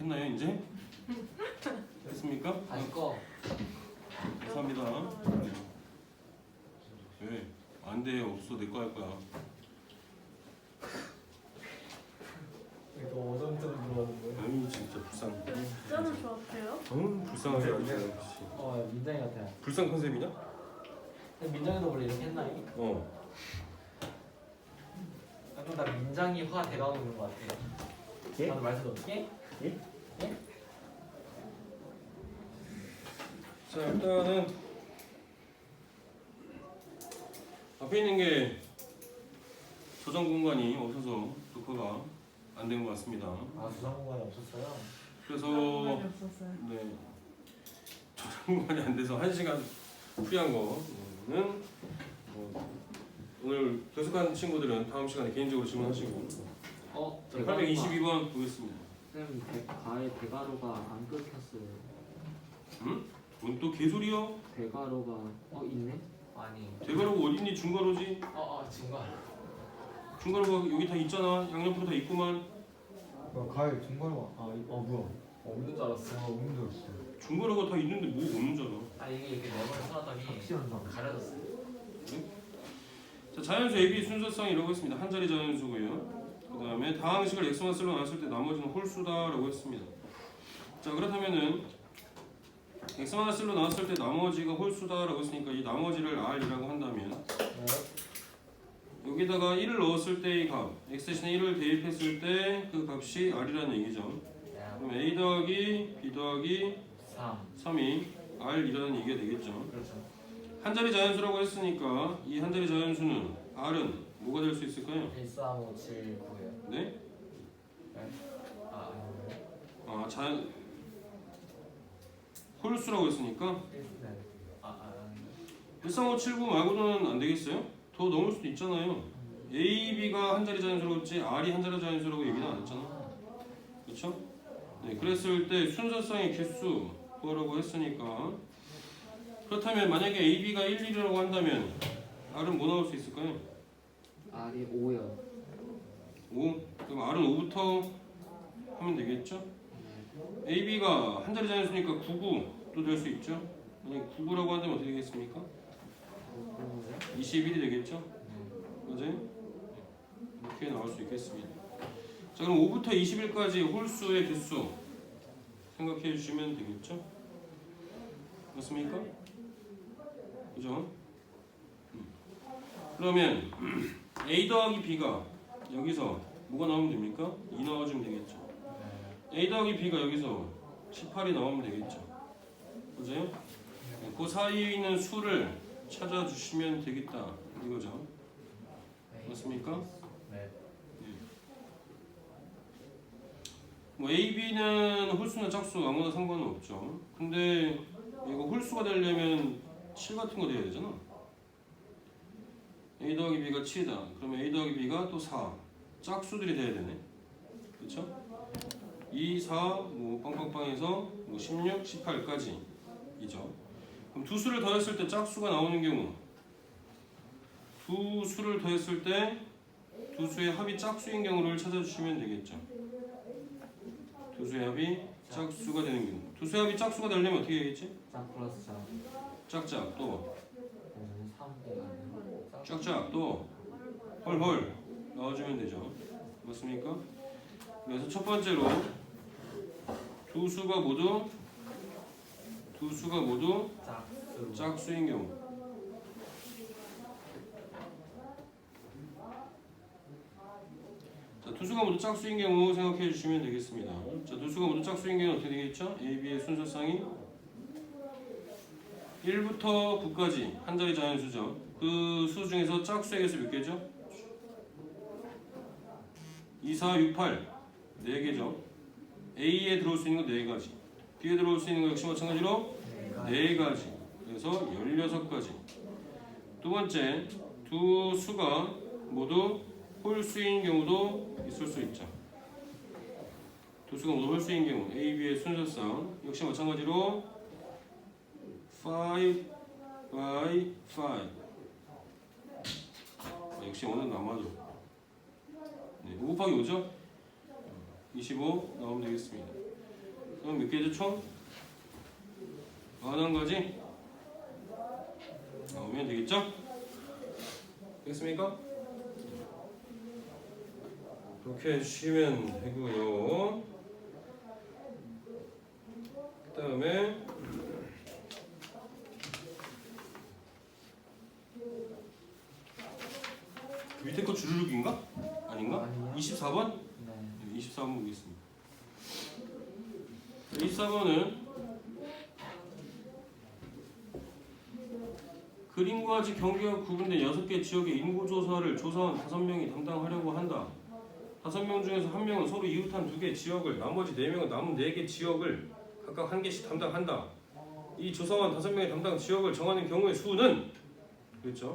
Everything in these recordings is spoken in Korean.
됐나요 이제? 됐습니까? 다시 꺼. 감사합니다. 왜? 안 돼. 없어. 내 거 할 거야. 또 어정쩡 물어보는 거야? 아유 진짜 불쌍. 진짜로 좋았대요? 불쌍하게 하네. 민정이 같아요. 불쌍 컨셉이냐? 민정이도 원래 이렇게 했나요? 약간 나 민정이화 돼가고 있는 것 같아. 예? 나도 말씀 어떻게? 예? 자 일단은 앞에 있는 게 저장 공간이 없어서 녹화가 안 된 것 같습니다. 아 수상 공간이 없었어요? 그래서 많이 없었어요. 네 저장 공간이 안 돼서 1시간 후리한 거는 오늘 계속한 친구들은 다음 시간에 개인적으로 질문하시고 822번 보겠습니다. 쌤, 가에 대가로가 안 끊겼어요. 응? 뭔 또 개소리야? 대가로가 있네? 아니. 대가로가 어딨니? 중가로지? 증거. 중가로가 여기 다 있잖아. 양옆으로 다 있구만. 가을 중간화 뭐야? 없는 줄 알았어. 없는 줄 알았어. 중가로가 다 있는데 뭐 없는 잖아. 아 이게 이렇게 네모를 써놨더니 확실한다. 가려졌어. 자, 자연수 AB 순서성이라고 했습니다. 한 자리 자연수고요. 그 다음에 다항식을 x만 쓸러 나눴을 때 나머지는 홀수다라고 했습니다. 자, 그렇다면은 x만 쓸러 나눴을 때 나머지가 홀수다라고 했으니까 이 나머지를 r이라고 한다면 여기다가 1을 넣었을 때의 값 x 대신에 1을 대입했을 때 그 값이 r이라는 얘기죠. 그럼 a 더하기 b 더하기 3이 r이라는 얘기가 되겠죠. 그렇죠. 한 자리 자연수라고 했으니까 이 한 자리 자연수는 r은 뭐가 될 수 있을까요? 13579요. 네? 아니요. 자연 홀수라고 했으니까 네. 13579 말고는 안 되겠어요? 더 넘을 수도 있잖아요. A, B가 한 자리 자연수라고 했지 R이 한 자리 자연수라고 얘기는 안 했잖아. 그렇죠? 네, 그랬을 때 순서상의 개수 구하라고 했으니까 그렇다면 만약에 A, B가 1, 1이라고 한다면 R은 뭐 나올 수 있을까요? R이 5요. 5? 그럼 R은 5부터 하면 되겠죠? A, B가 한 자리 자연수니까 99도 될 수 있죠? 만약에 99라고 한다면 어떻게 되겠습니까? 21이 되겠죠? 맞아요? 이렇게 나올 수 있겠습니다. 자, 그럼 5부터 21까지 홀수의 개수 생각해 주시면 되겠죠? 맞습니까? 그죠? 그러면 A 더하기 B가 여기서 뭐가 나오면 됩니까? 2 나와주면 되겠죠. A 더하기 B가 여기서 18이 나오면 되겠죠. 맞아요? 그 사이에 있는 수를 찾아주시면 되겠다 이거죠. 맞습니까? 네. 뭐 A, B는 홀수나 짝수 아무나 상관은 없죠. 근데 이거 홀수가 되려면 7 같은 거 돼야 되잖아. A 더하기 B가 7이다. 그러면 A 더하기 B가 또 4. 짝수들이 돼야 되네. 그렇죠? 2, 4, 뭐 빵빵빵해서 뭐 16, 18까지 이죠. 그럼 두 수를 더했을 때 짝수가 나오는 경우 두 수를 더했을 때 두 수의 합이 짝수인 경우를 찾아주시면 되겠죠. 두 수의 합이 짝수가 되는 경우. 두 수의 합이 짝수가 되려면 어떻게 되겠지? 짝 플러스 짝. 짝짝 또 3대가 짝짝 또 헐헐 넣어주면 되죠. 맞습니까? 그래서 첫 번째로 두 수가 모두 짝수. 짝수인 경우. 자, 두 수가 모두 짝수인 경우 생각해 주시면 되겠습니다. 자, 두 수가 모두 짝수인 경우 어떻게 되겠죠? A, B의 순서상이 1부터 9까지 한 자리 자연수죠. 그 수 중에서 짝수의 개수 몇 개죠? 2, 4, 6, 8 4개죠. A에 들어올 수 있는 거 4가지, B에 들어올 수 있는 거 역시 마찬가지로 4가지. 그래서 16가지. 두 번째, 두 수가 모두 홀수인 경우도 있을 수 있죠. 두 수가 모두 홀수인 경우 A, B의 순서상 역시 마찬가지로 5 by 5. 역시 오늘 남아죠. 네, 5 곱하기 5죠? 25 나오면 되겠습니다. 그럼 몇 개죠 총? 41가지 나오면 되겠죠? 되겠습니까? 그렇게 해주시면 되고요. 그 다음에 밑에 거 주르륵인가? 아닌가? 아니요. 24번? 네. 24번 보겠습니다. 24번은 그림과 같이 경계가 구분된 6개 지역의 인구조사를 조사원 5명이 담당하려고 한다. 5명 중에서 1명은 서로 이웃한 2개 지역을, 나머지 4명은 남은 4개 지역을 각각 1개씩 담당한다. 이 조사원 5명의 담당 지역을 정하는 경우의 수는 그렇죠?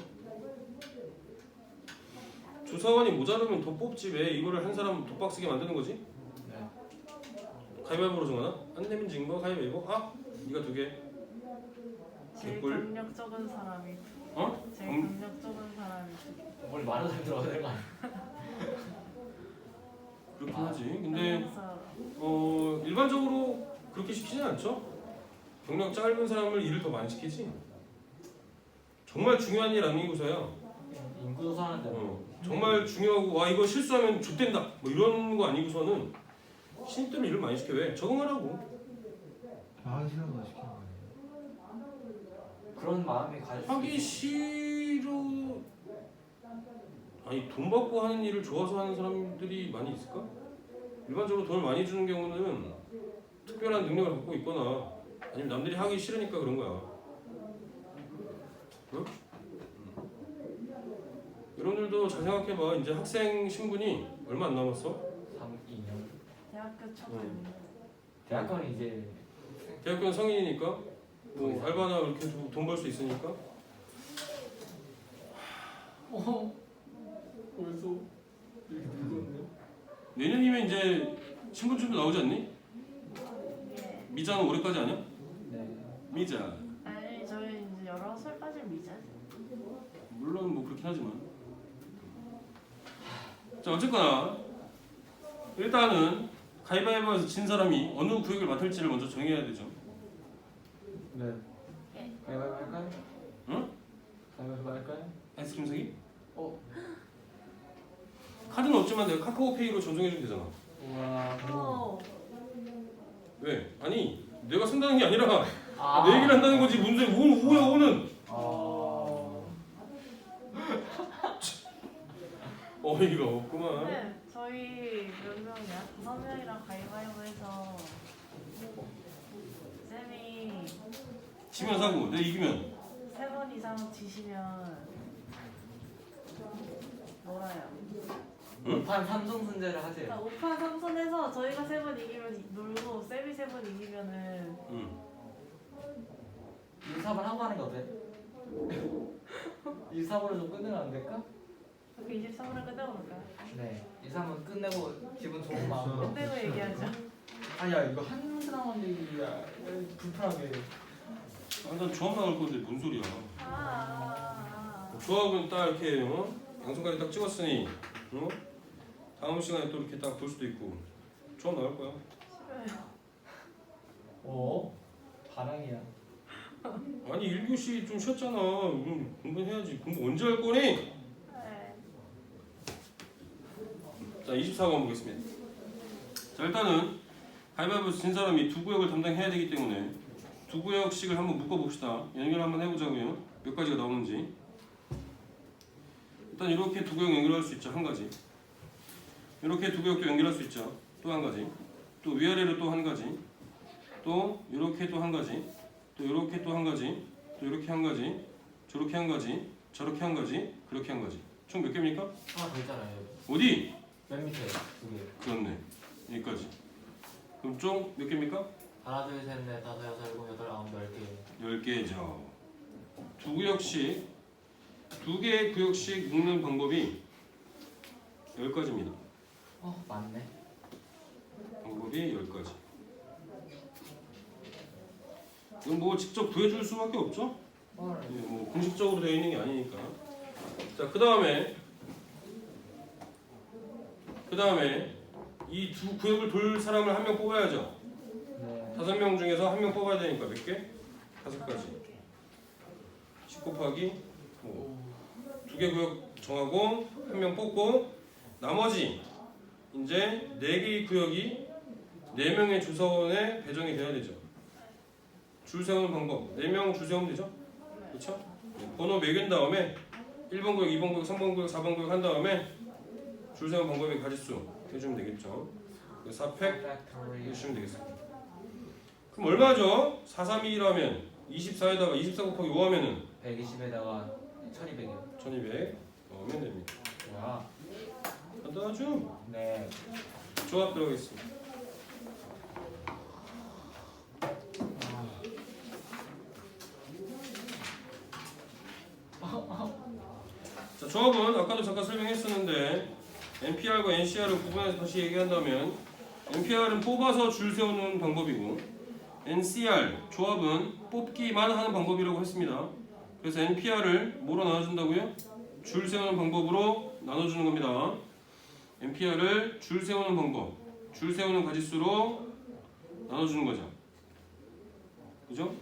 조사원이 모자르면 더 뽑지 왜 이거를 한 사람 더 빡세게 만드는 거지? 네. 가위바위보로 정하나? 안 내면 진 거 가위바위보? 아! 네가 2개 제일 개꿀. 경력 적은 사람이 어? 제일 경력 적은 사람이 뭘 말을 잘 들어야 되는 거 아니야? 그렇긴 하지. 근데 경력 사람. 일반적으로 그렇게 시키진 않죠. 경력 짧은 사람을 일을 더 많이 시키지. 정말 중요한 일 아니고서야. 인구조사 하는데 뭐. 정말 중요하고 와 이거 실수하면 좆된다 뭐 이런 거 아니고서는 신입들은 일을 많이 시켜. 왜? 적응하라고. 하기 싫어서 시키는 거 아니에요? 그런 마음이 가질 수 하기 싫어. 아니 돈 받고 하는 일을 좋아서 하는 사람들이 많이 있을까? 일반적으로 돈을 많이 주는 경우는 특별한 능력을 갖고 있거나 아니면 남들이 하기 싫으니까 그런 거야. 응? 여러분들도 잘 생각해봐. 이제 학생 신분이 얼마 안 남았어? 3, 2년. 대학교 초반. 대학교는 이제 대학교는 성인이니까 뭐 알바나 이렇게 돈 벌 수 있으니까. 벌써 이렇게 늙었네. 내년이면 이제 신분증도 나오지 않니? 예. 미자는 올해까지 아니야? 네. 미자. 아니 저희 이제 19살까지 미자죠. 물론 뭐 그렇긴 하지만. 자 어쨌거나 일단은 가위바위보에서 진 사람이 어느 구역을 맡을지를 먼저 정해야 되죠. 네. 예. 가위바위보 할까요? 응? 가위바위보 할까요? 아이스크림 사기? 어. 카드는 없지만 내가 카카오페이로 전송해주면 되잖아. 우와. 어. 왜? 아니 내가 쓴다는 게 아니라 아. 내 얘기를 한다는 거지. 무슨 소리? 오야 오는. 어이가 없구만. 네, 저희 몇 명이야? 5명이랑 가위바위보해서 쌤이 지면 사고 내가 이기면 3번 이상 지시면 놀아요. 응? 5판 3종 승제를 하세요. 그러니까 5판 3선에서 저희가 3번 이기면 놀고 쌤이 3번 이기면은 응. 1, 4번 하고 하는 게 어때? 1, 4번을 좀 끝내면 안 될까? 그 23분을 끝내고 볼까요? 네. 1, 3번 끝내고 기분 좋은 마음으로. 끝내고 얘기하죠. 아니야 이거 한 문제 남았는데 야, 불편하게. 난 조합 나갈 건데 뭔 소리야? 아. 조합은 딱 이렇게 양손까지 딱 찍었으니 다음 시간에 또 이렇게 딱 볼 수도 있고 조합 나갈 거야. 싫어요. 어? 반항이야. 아니 1교시 좀 쉬었잖아. 공부해야지. 공부 언제 할 거니? 네. 자 24번 보겠습니다. 자 일단은 가위바위보 진 사람이 2구역을 담당해야 되기 때문에 2구역씩을 한번 묶어봅시다. 연결 한번 해보자고요. 몇 가지가 나오는지. 일단 이렇게 2구역 연결할 수 있죠. 한 가지. 이렇게 2구역도 연결할 수 있죠. 또 한 가지. 또 위아래로 또 한 가지. 또 이렇게 또 한 가지. 또 이렇게 또 한 가지. 또 이렇게 한 가지. 저렇게 한 가지. 저렇게 한 가지. 그렇게 한 가지. 총 몇 개입니까? 하나 더 있잖아요. 어디? 맨 밑에 2개. 그렇네. 여기까지. 그럼 총 몇 개입니까? 하나, 둘, 셋, 넷, 다섯, 여섯, 일곱, 여덟, 아홉, 10개. 10개죠. 2구역씩 2개의 구역씩 묶는 방법이 10가지입니다. 맞네. 방법이 10가지. 이건 뭐 직접 구해줄 수밖에 없죠? 예, 뭐 공식적으로 되어 있는 게 아니니까. 자, 그 다음에 이 2구역을 돌 사람을 한 명 뽑아야죠. 네. 5명 중에서 1명 뽑아야 되니까 몇 개? 5가지. 10 곱하기 5. 2개 구역 정하고 1명 뽑고 나머지 이제 4개의 구역이 4명의 주사원에 배정이 돼야 되죠. 줄 세우는 방법. 4명 줄 세우면 되죠? 그렇죠? 번호 매긴 다음에 1번 구역, 2번 구역, 3번 구역, 4번 구역 한 다음에 줄 세우는 방법의 가지수 해주면 되겠죠. 4팩 해주시면 되겠습니다. 그럼 얼마죠? 432라면 24에다가 24 곱하기 5 하면은 120에다가 1200이요. 1200 넣으면 됩니다. 와. 간단하죠? 네. 조합 들어가겠습니다. 자, 조합은 아까도 잠깐 설명했었는데 NPR과 NCR을 구분해서 다시 얘기한다면 NPR은 뽑아서 줄 세우는 방법이고 NCR 조합은 뽑기만 하는 방법이라고 했습니다. 그래서 NPR을 뭐로 나눠준다고요? 줄 세우는 방법으로 나눠주는 겁니다. NPR을 줄 세우는 방법, 줄 세우는 가지수로 나눠주는 거죠. 그죠?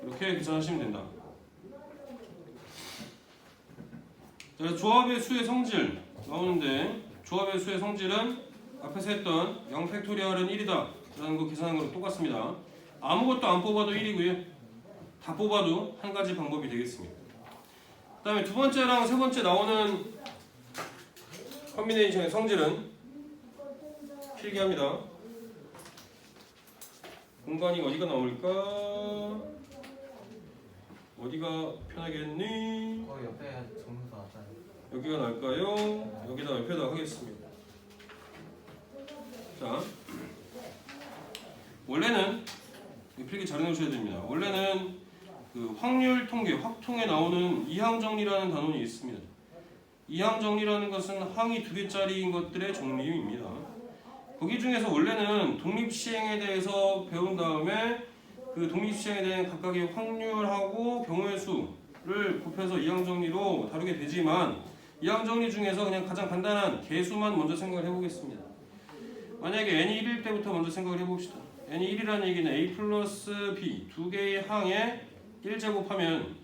이렇게 계산하시면 된다. 자, 조합의 수의 성질 나오는데 조합의 수의 성질은 앞에서 했던 0팩토리얼은 1이다 라는 거 계산한 거랑 똑같습니다. 아무것도 안 뽑아도 1이고요. 다 뽑아도 한 가지 방법이 되겠습니다. 그 다음에 두 번째랑 세 번째 나오는 컨비네이션의 성질은 필기합니다. 공간이 어디가 나올까? 어디가 편하겠니? 거기 옆에 정문서 왔잖아요. 여기가 나을까요? 여기다 옆에다 하겠습니다. 자, 원래는 필기 잘 해놓으셔야 됩니다. 원래는 그 확률 통계, 확통에 나오는 이항정리라는 단원이 있습니다. 이항정리라는 것은 항이 2개짜리인 것들의 정리입니다. 거기 중에서 원래는 독립시행에 대해서 배운 다음에 그 독립시행에 대한 각각의 확률하고 경우의 수를 곱해서 이항정리로 다루게 되지만 이항정리 중에서 그냥 가장 간단한 개수만 먼저 생각을 해보겠습니다. 만약에 n이 1일 때부터 먼저 생각을 해봅시다. n이 1이라는 얘기는 a 플러스 b 두 개의 항에 1제곱하면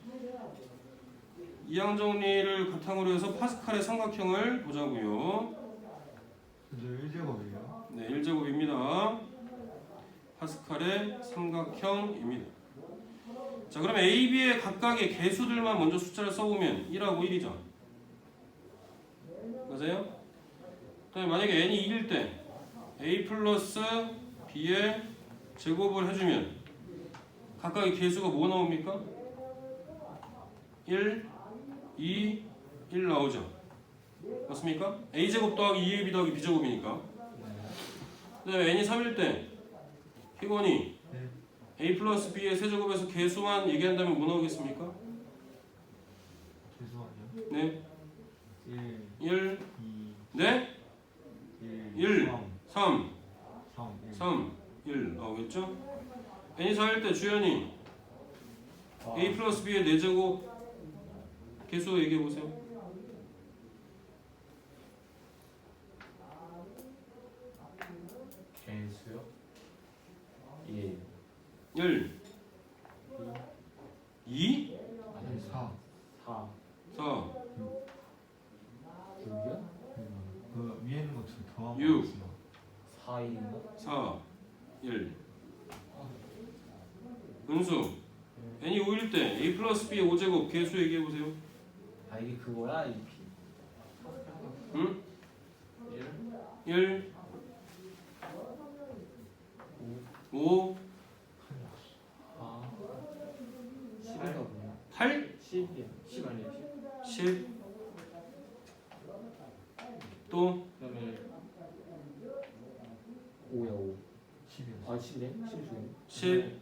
이항정리를 바탕으로 해서 파스칼의 삼각형을 보자고요. 이제 1제곱이에요. 네, 1제곱입니다. 파스칼의 삼각형입니다. 자, 그러면 A, B의 각각의 개수들만 먼저 숫자를 써보면 1하고 1이죠. 맞아요? 그다음에 만약에 n이 2일 때 A 플러스 B의 제곱을 해주면 각각의 개수가 뭐 나옵니까? 1, 2, 1 나오죠. 맞습니까? A제곱 더하기 2AB 더하기 B제곱이니까. 그 다음에 n이 3일 때 희건이 네. A 플러스 B의 세제곱에서 개수만 얘기한다면 뭐 나오겠습니까? 죄송하죠. 네, 1, 1, 2, 네, 1, 1, 3, 3, 1. 3, 1 나오겠죠? n이 4일 때 주연이 A 플러스 B의 4제곱 개수 얘기해보세요. 개수요? 예. 1, 2, 4. 4 4, 6이야? 그 위에 있는 거 더하면 6. 4인가? 4, 1 은수 n이 5일 때 A 플러스 B의 5제곱 개수 얘기해보세요. 아 이게 그거야? 이 피. 응? 1? 1, 5, 아 10인가 보네. 8, 10이야. 10 아니야 10? 10 또 그다음에 5야 5. 10이요. 아 10이네? 10 중에 10,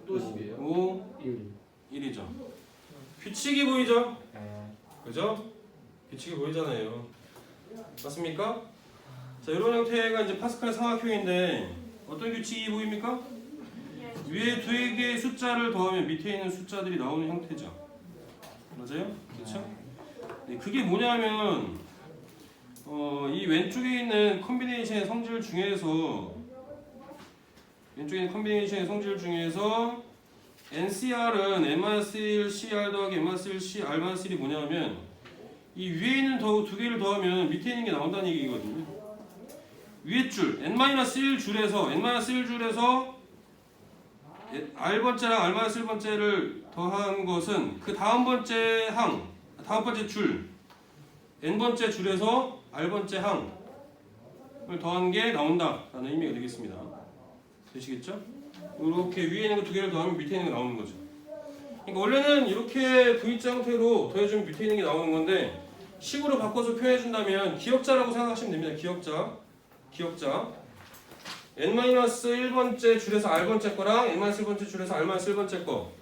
또 10이에요? 5, 1 1이죠. 규칙이 보이죠? 네. 그죠? 규칙이 보이잖아요. 맞습니까? 자, 이런 형태가 이제 파스칼 삼각형인데 어떤 규칙이 보입니까? 위에 두 개의 숫자를 더하면 밑에 있는 숫자들이 나오는 형태죠. 맞아요? 그렇죠? 네, 그게 뭐냐면 이 왼쪽에 있는 컨비네이션의 성질 중에서 왼쪽에 있는 컨비네이션의 성질 중에서 NCR은 n-1 CR 더하기 n-1 CR-1이 뭐냐면 이 위에 있는 두 개를 더하면 밑에 있는 게 나온다는 얘기거든요. 위에 줄 n-1 줄에서 n-1 줄에서 R번째랑 R-1번째를 더한 것은 그 다음 번째 항, 다음 번째 줄 n번째 줄에서 R번째 항을 더한 게 나온다 라는 의미가 되겠습니다. 되시겠죠? 이렇게 위에 있는 거 두 개를 더하면 밑에 있는 게 나오는 거죠. 그러니까 원래는 이렇게 V자 형태로 더해주면 밑에 있는 게 나오는 건데 식으로 바꿔서 표현해준다면 기억자라고 생각하시면 됩니다. 기억자 n-1번째 줄에서 R번째 거랑 n-1번째 줄에서 R-1번째 거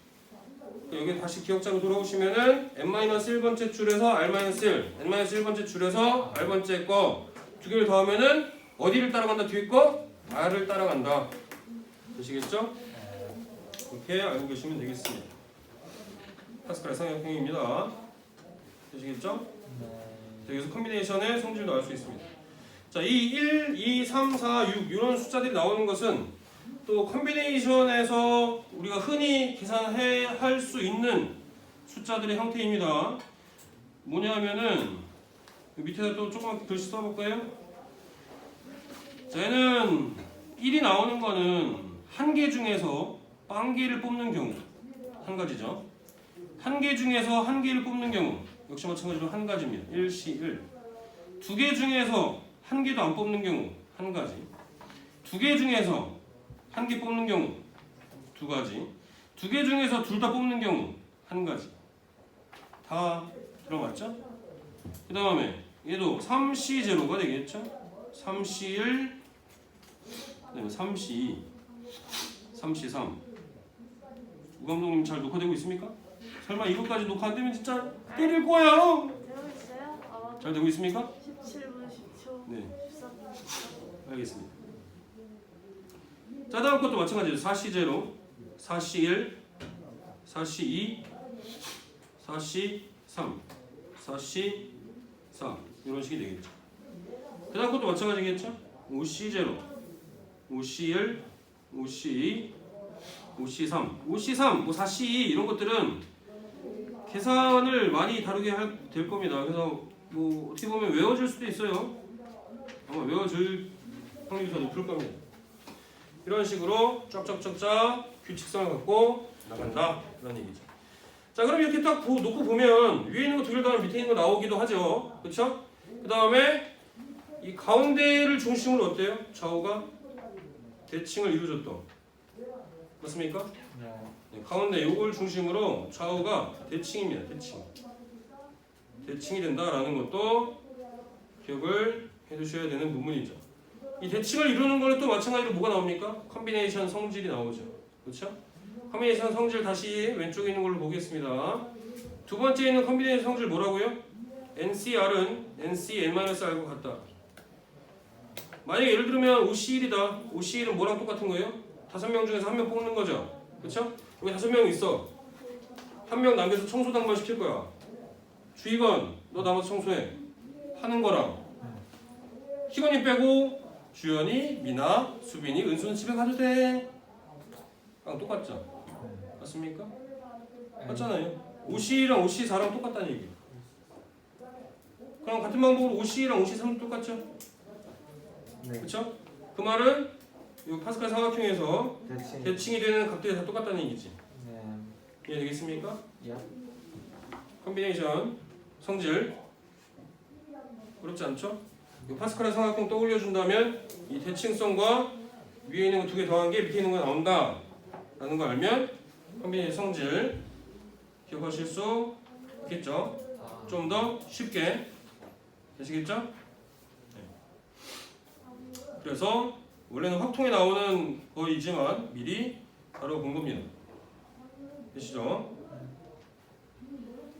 여기 다시 기억자로 돌아오시면은 n-1번째 줄에서 R-1 n-1번째 줄에서 R번째 거 두 개를 더하면은 어디를 따라간다? 뒤에 거? R을 따라간다. 되시겠죠? 이렇게 알고 계시면 되겠습니다. 파스칼의 삼각형입니다. 되시겠죠? 자, 여기서 컨비네이션의 성질도 알 수 있습니다. 자, 이 1, 2, 3, 4, 6 이런 숫자들이 나오는 것은 또 컨비네이션에서 우리가 흔히 계산할 수 있는 숫자들의 형태입니다. 뭐냐면은 밑에다 또 조그맣게 글씨 써볼까요? 자, 얘는 1이 나오는 거는 한 개 중에서 한 개를 뽑는 경우 한 가지죠. 한 개 중에서 한 개를 뽑는 경우 역시 마찬가지로 한 가지입니다. 1시 1. 두 개 중에서 한 개도 안 뽑는 경우 한 가지. 두 개 중에서 한 개 뽑는 경우 두 가지. 두 개 중에서 둘 다 뽑는 경우 한 가지. 다 들어맞죠? 그 다음에 얘도 3C0가 되겠죠? 3C1 그 다음에 3C2 3C3 우 감독님 잘 녹화되고 있습니까? 설마 이것까지 녹화 안 되면 진짜 때릴 거야. 되고 있어요? 아, 잘 되고 있습니까? 17분 10초. 네, 13분. 알겠습니다. 자, 다음 것도 마찬가지로 4C0 4C1 4C2 4C3 4C4 이런 식이 되겠죠. 그 다음 것도 마찬가지겠죠. 5C0 5C1 5C2 5C3 5C3 뭐 4C2 이런 것들은 계산을 많이 다루게 될 겁니다. 그래서 뭐 어떻게 보면 외워질 수도 있어요. 아마 외워질 확률이 더 높을 겁니다. 이런 식으로 쫙쫙쫙쫙 규칙성을 갖고 나간다 이런 얘기죠. 자, 그럼 이렇게 딱 놓고 보면 위에 있는 거 두 개를 더하면 밑에 있는 거 나오기도 하죠. 그렇죠? 그 다음에 이 가운데를 중심으로 어때요? 좌우가 대칭을 이루어줬던 맞습니까? 네, 가운데 요걸 중심으로 좌우가 대칭입니다. 대칭이 된다라는 것도 기억을 해두셔야 되는 부분이죠. 이 대칭을 이루는 거는 또 마찬가지로 뭐가 나옵니까? 컨비네이션 성질이 나오죠. 그렇죠? 컨비네이션 성질 다시 왼쪽에 있는 걸로 보겠습니다. 두 번째 있는 컨비네이션 성질 뭐라고요? NCR은 NC n-R과 같다. 만약에 예를 들면 OC1이다. OC1은 뭐랑 똑같은 거예요? 5명 중에서 한 명 뽑는 거죠. 그렇죠? 여기 5명 있어. 한 명 남겨서 청소 당번 시킬 거야. 주의건 너 나머지 청소해. 하는 거랑 희건이 빼고 주연이, 미나, 수빈이, 은수는 집에 가도 돼. 똑같죠? 맞습니까? 맞잖아요. OC랑 OC4랑 똑같다는 얘기. 그럼 같은 방법으로 OC랑 OC3도 똑같죠? 네. 그렇죠? 그 말은 이 파스칼 삼각형에서 대칭. 대칭이 되는 각들이 다 똑같다는 얘기지. 네. 이해되겠습니까? 야. 컨비네이션 성질 어렵지 않죠? 이 파스칼의 삼각형 떠올려준다면 이 대칭성과 위에 있는 거 두 개 더한 게 밑에 있는 거 나온다 라는 걸 알면 컨비네이션 성질 기억하실 수 있겠죠? 좀 더 쉽게 되시겠죠? 네. 그래서 원래는 확통에 나오는 거이지만 미리 다뤄본 겁니다. 되시죠?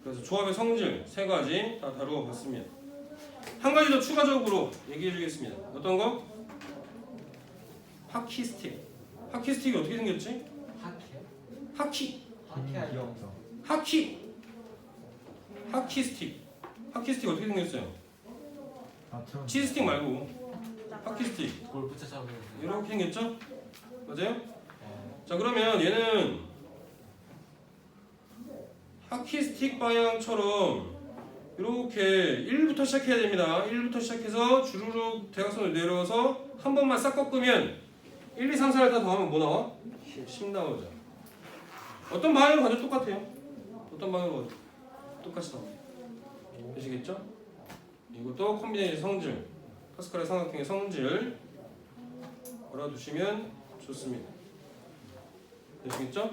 그래서 조합의 성질 세 가지 다 다루어 봤습니다. 한 가지 더 추가적으로 얘기해 주겠습니다. 어떤 거? 하키 스틱. 하키 스틱이 어떻게 생겼지? 하키요? 하키. 하키요. 하키 스틱. 하키 스틱 어떻게 생겼어요? 나처럼 치즈 스틱 말고 하키 스틱. 골프채 잡으면 이렇게 생겼죠? 맞아요? 자 그러면 얘는 하키스틱 방향처럼 이렇게 1부터 시작해야 됩니다. 1부터 시작해서 주르륵 대각선을 내려와서 한 번만 싹 꺾으면 1, 2, 3, 4를 다 더하면 뭐 나와? 10 나오죠. 어떤 방향으로 가도 똑같아요. 어떤 방향으로 가도 똑같이 나와요. 되시겠죠? 이것도 콤비네이션 성질, 파스칼의 삼각형의 성질 알아두시면 좋습니다. 되시겠죠?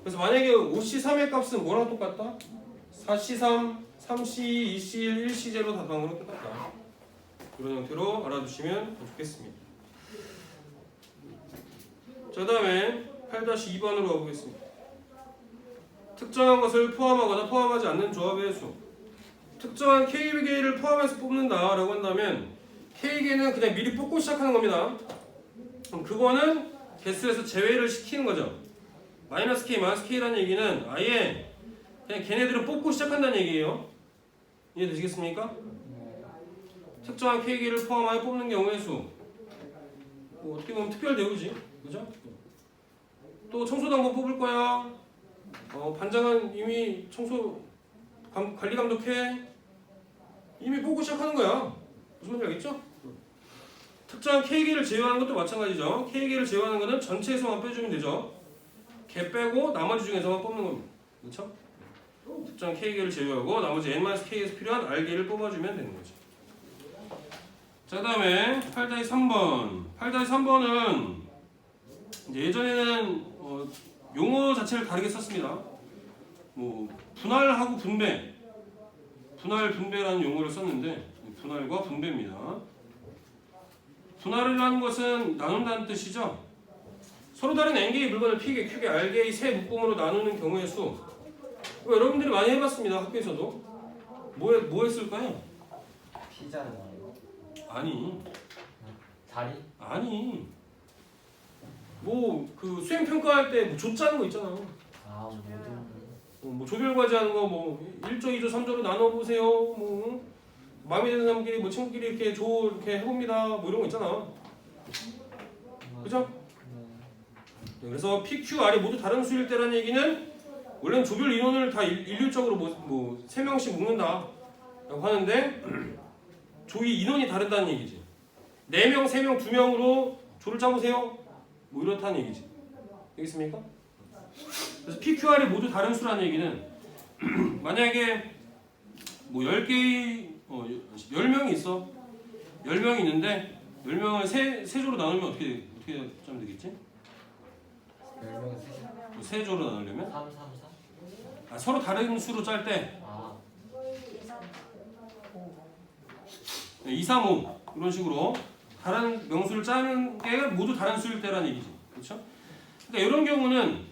그래서 만약에 5C3의 값은 뭐랑 똑같다? 4C3, 3C, 2C1, 1C0 다 방으로 똑같다. 이런 형태로 알아두시면 좋겠습니다. 자, 그 다음에 8-2번으로 가보겠습니다. 특정한 것을 포함하거나 포함하지 않는 조합의 수. 특정한 K개를 포함해서 뽑는다 라고 한다면 K개는 그냥 미리 뽑고 시작하는 겁니다. 그럼 그거는 개수에서 제외를 시키는 거죠. 마이너스 K, 마이너스 K라는 얘기는 아예 그냥 걔네들은 뽑고 시작한다는 얘기예요. 이해되시겠습니까? 특정한 K개를 포함하여 뽑는 경우의 수. 뭐 어떻게 보면 특별 대우지. 그죠? 또 청소도 한번 뽑을 거야. 반장은 이미 청소 관리 감독해. 이미 뽑고 시작하는 거야. 무슨 말인지 알겠죠? 특정한 K개를 제외하는 것도 마찬가지죠. K개를 제외하는 것은 전체에서만 빼주면 되죠. 걔 빼고 나머지 중에서만 뽑는 겁니다. 그렇죠? 특정한 K개를 제외하고 나머지 N-K에서 필요한 R개를 뽑아주면 되는 거죠. 자, 그 다음에 8-3번. 8-3번은 예전에는 용어 자체를 다르게 썼습니다. 뭐 분할하고 분배, 분할 분배라는 용어를 썼는데 분할과 분배입니다. 분할이라는 것은 나눈다는 뜻이죠. 서로 다른 N개의 물건을 P개, Q개, R개의 세 묶음으로 나누는 경우의 수. 여러분들이 많이 해봤습니다. 학교에서도. 뭐 했을까요? 피자는 아니. 다리? 아니. 뭐 그 수행 평가할 때 뭐 조짜는 거 있잖아. 아 모든 뭐 조별과제 하는 거 뭐 1조, 2조, 3조로 나눠 보세요. 뭐 마음에 드는 사람끼리 뭐 친구끼리 이렇게 이렇게 해봅니다. 뭐 이런 거 있잖아. 그죠? 그래서 PQR이 모두 다른 수일 때라는 얘기는 원래는 조별 인원을 다 일률적으로 뭐 3명씩 묶는다 라고 하는데 조의 인원이 다르다는 얘기지. 4명, 3명, 2명으로 조를 짜보세요. 뭐 이렇다는 얘기지. 알겠습니까? 그래서 PQR이 모두 다른 수라는 얘기는 만약에 뭐 10명이 있어. 10명이 있는데 10명을 세 조로 나누면 어떻게 짜면 되겠지? 10명은 세 조로 나누려면 3, 3, 4? 서로 다른 수로 짤 때 아 2, 3, 5 이런 식으로 다른 명수를 짜는 게 모두 다른 수일 때라는 얘기지. 그렇죠? 그러니까 이런 경우는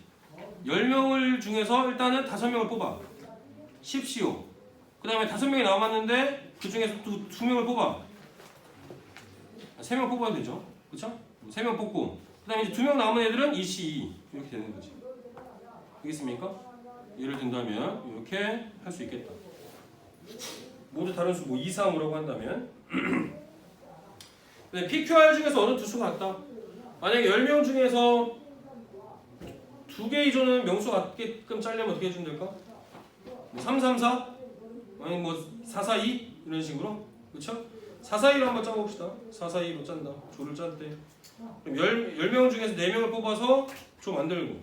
10명을 중에서 일단은 5명을 뽑아. 십시오. 그 다음에 5명이 남았는데 그 중에서 또 2명을 뽑아. 3명 뽑아야 되죠. 그렇죠? 3명 뽑고 그 다음에 이제 2명 남은 애들은 2C2 이렇게 되는 거지. 알겠습니까? 예를 든다면 이렇게 할 수 있겠다. 모두 다른 수, 뭐 2, 3, 5라고 한다면 근데 PQR 중에서 어느 두 수가 같다. 만약에 10명 중에서 2개 이조는 명수 같게끔 짜려면 어떻게 해주면 될까? 뭐 3, 3, 4? 아니 뭐 4, 4, 2? 이런 식으로. 그쵸? 4, 4, 2로 한번 짜봅시다. 4, 4, 2로 짠다. 조를 짤 때. 그럼 10명 중에서 4명을 뽑아서 조 만들고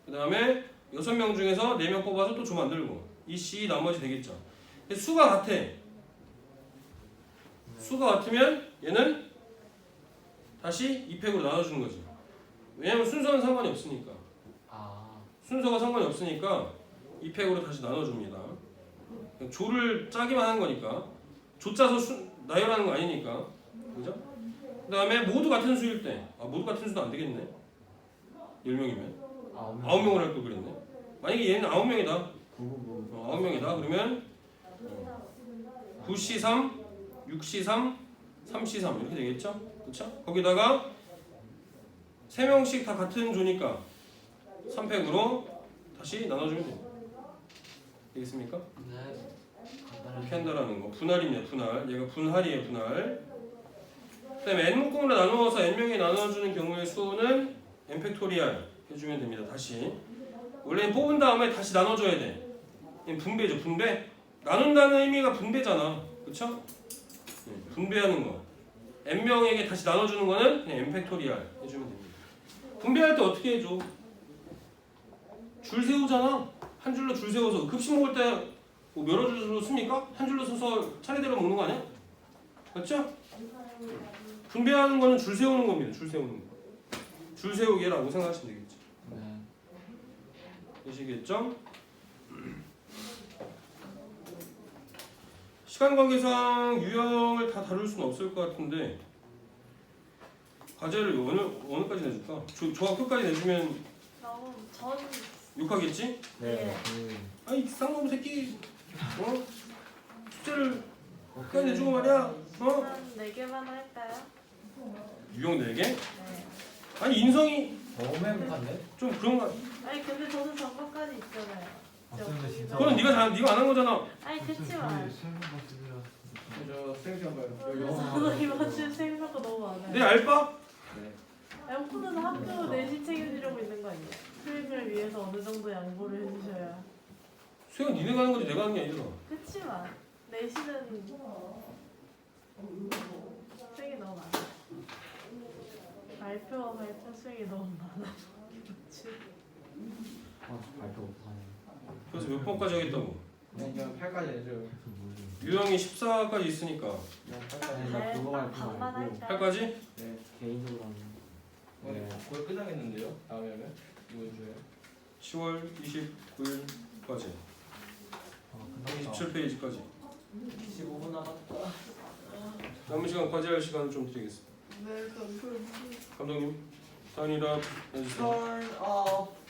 그 다음에 6명 중에서 4명 뽑아서 또 조 만들고 이C 나머지 되겠죠. 수가 같아. 수가 같으면 얘는 다시 2팩으로 나눠주는 거지. 왜냐면 순서는 상관이 없으니까. 순서가 상관이 없으니까 2팩으로 다시 나눠줍니다. 조를 짜기만 하는 거니까. 조 짜서 나열하는 거 아니니까. 그죠? 그 다음에 모두 같은 수일 때. 모두 같은 수도 안 되겠네. 10명이면. 9명을 할 걸 그랬네. 만약에 얘는 9명이다. 9명이다. 그러면 9C3, 6C3, 3C3 이렇게 되겠죠? 그렇죠? 거기다가 3명씩 다 같은 조니까 3팩으로 다시 나눠주면 돼요. 되겠습니까? 네. 이렇게 한다라는 거. 분할입니다. 분할. 얘가 분할이에요. 분할. 그다음에 n 묶음으로 나누어서 n명에 나눠주는 경우의 수는 n 팩토리알 해주면 됩니다. 다시. 원래는 뽑은 다음에 다시 나눠줘야 돼. 얘는 분배죠. 분배. 나눈다는 의미가 분배잖아. 그쵸? 분배하는 거. n명에게 다시 나눠주는 거는 그냥 n 팩토리알 해주면 됩니다. 분배할 때 어떻게 해줘? 줄 세우잖아. 한 줄로 줄 세워서 급식 먹을 때 뭐 여러 줄로 씁니까? 한 줄로 서서 차례대로 먹는 거 아니야? 맞죠? 분배하는 거는 줄 세우는 겁니다. 줄 세우는 거. 줄 세우기라고 생각하시면 되겠죠. 네. 되시겠죠? 시간 관계상 유형을 다 다룰 수는 없을 것 같은데 과제를 어느까지 내줄까? 조합 끝까지 내주면 너무 전 6하겠지? 네. 아이 쌍놈 새끼 숙제를 끝까지 내주고 말이야 한 4개만 할까요? 유형 4개? 네. 아니 인성이 너무 행복한데? 좀 그런가? 아니 근데 저는 전과까지 있잖아요. 쌤은 진짜. 그거는 네가 안 한 거잖아. 아니 그치만 수능 같으면. 저 쌩쌩 봐요. 저는 이번 주 생각보다 너무 많아요. 내 알바? 에어컨은 학교 내신 책임지려고 있는 거 아니에요? 수익을 위해서 어느 정도 양보를 해주셔야. 수영 니네 가는 거지 내가 하는 게 아니잖아. 그치만 내신은 수익이 너무 많아. 발표 수익이 너무 많아. 발표 못하네. 그래서 몇 번까지 하겠다고? 그냥 8까지 내줘요. 유형이 14까지 있으니까 그냥 네, 발표 그거 말고 반만 말고 할까요? 8까지? 네. 개인적으로 하는. 네. 거의 끝나겠는데요? 다음에는 이번 주에. 10월 29일까지 끝났다. 27페이지까지 15분 남았다. 남은 시간 과제할 시간을 좀 드리겠습니다. 네, 감사합니다. 감독님 단일화 해주세요. Turn off.